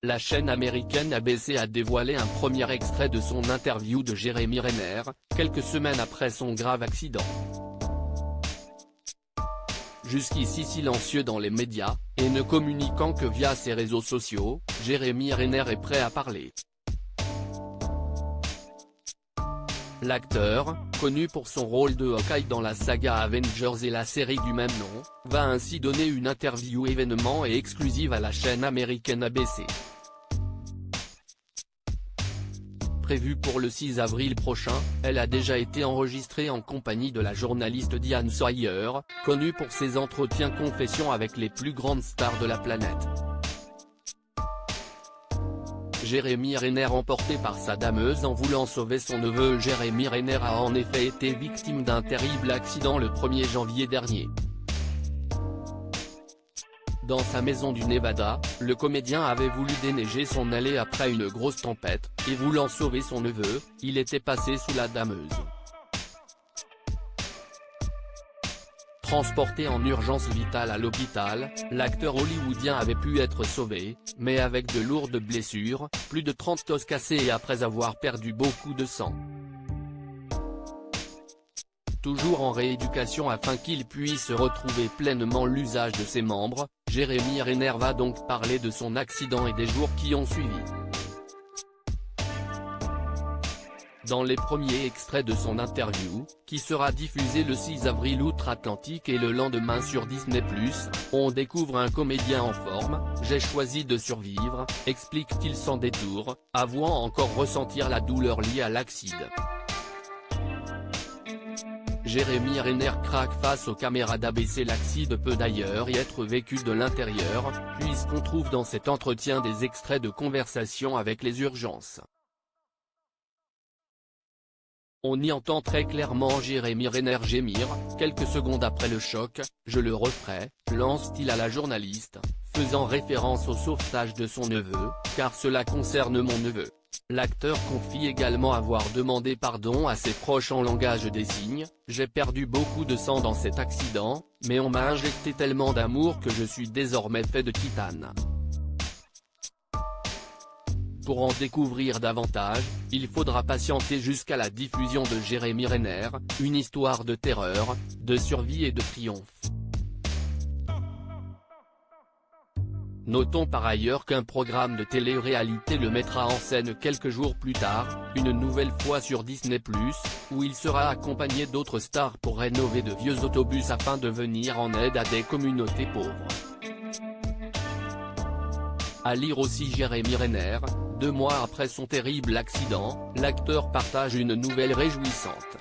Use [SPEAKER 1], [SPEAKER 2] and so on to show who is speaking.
[SPEAKER 1] La chaîne américaine ABC a dévoilé un premier extrait de son interview de Jérémy Renner, quelques semaines après son grave accident. Jusqu'ici silencieux dans les médias, et ne communiquant que via ses réseaux sociaux, Jérémy Renner est prêt à parler. L'acteur, connu pour son rôle de Hawkeye dans la saga Avengers et la série du même nom, va ainsi donner une interview événement et exclusive à la chaîne américaine ABC. Prévue pour le 6 avril prochain, elle a déjà été enregistrée en compagnie de la journaliste Diane Sawyer, connue pour ses entretiens confessions avec les plus grandes stars de la planète. Jérémy Renner emporté par sa dameuse en voulant sauver son neveu. Jérémy Renner a en effet été victime d'un terrible accident le 1er janvier dernier. Dans sa maison du Nevada, le comédien avait voulu déneiger son allée après une grosse tempête, et voulant sauver son neveu, il était passé sous la dameuse. Transporté en urgence vitale à l'hôpital, l'acteur hollywoodien avait pu être sauvé, mais avec de lourdes blessures, plus de 30 os cassés et après avoir perdu beaucoup de sang. Toujours en rééducation afin qu'il puisse retrouver pleinement l'usage de ses membres, Jérémy Renner va donc parler de son accident et des jours qui ont suivi. Dans les premiers extraits de son interview, qui sera diffusée le 6 avril outre-Atlantique et le lendemain sur Disney+, on découvre un comédien en forme. « J'ai choisi de survivre », explique-t-il sans détour, avouant encore ressentir la douleur liée à l'accident. Jérémy Renner craque face aux caméras d'ABC. L'accident peut d'ailleurs y être vécu de l'intérieur, puisqu'on trouve dans cet entretien des extraits de conversation avec les urgences. On y entend très clairement Jérémy Renner gémir, quelques secondes après le choc. « Je le referai », lance-t-il à la journaliste, faisant référence au sauvetage de son neveu, car cela concerne mon neveu. L'acteur confie également avoir demandé pardon à ses proches en langage des signes. « J'ai perdu beaucoup de sang dans cet accident, mais on m'a injecté tellement d'amour que je suis désormais fait de titane. » Pour en découvrir davantage, il faudra patienter jusqu'à la diffusion de Jérémy Renner, une histoire de terreur, de survie et de triomphe. Notons par ailleurs qu'un programme de télé-réalité le mettra en scène quelques jours plus tard, une nouvelle fois sur Disney+, où il sera accompagné d'autres stars pour rénover de vieux autobus afin de venir en aide à des communautés pauvres. À lire aussi Jérémy Renner, 2 mois après son terrible accident, l'acteur partage une nouvelle réjouissante.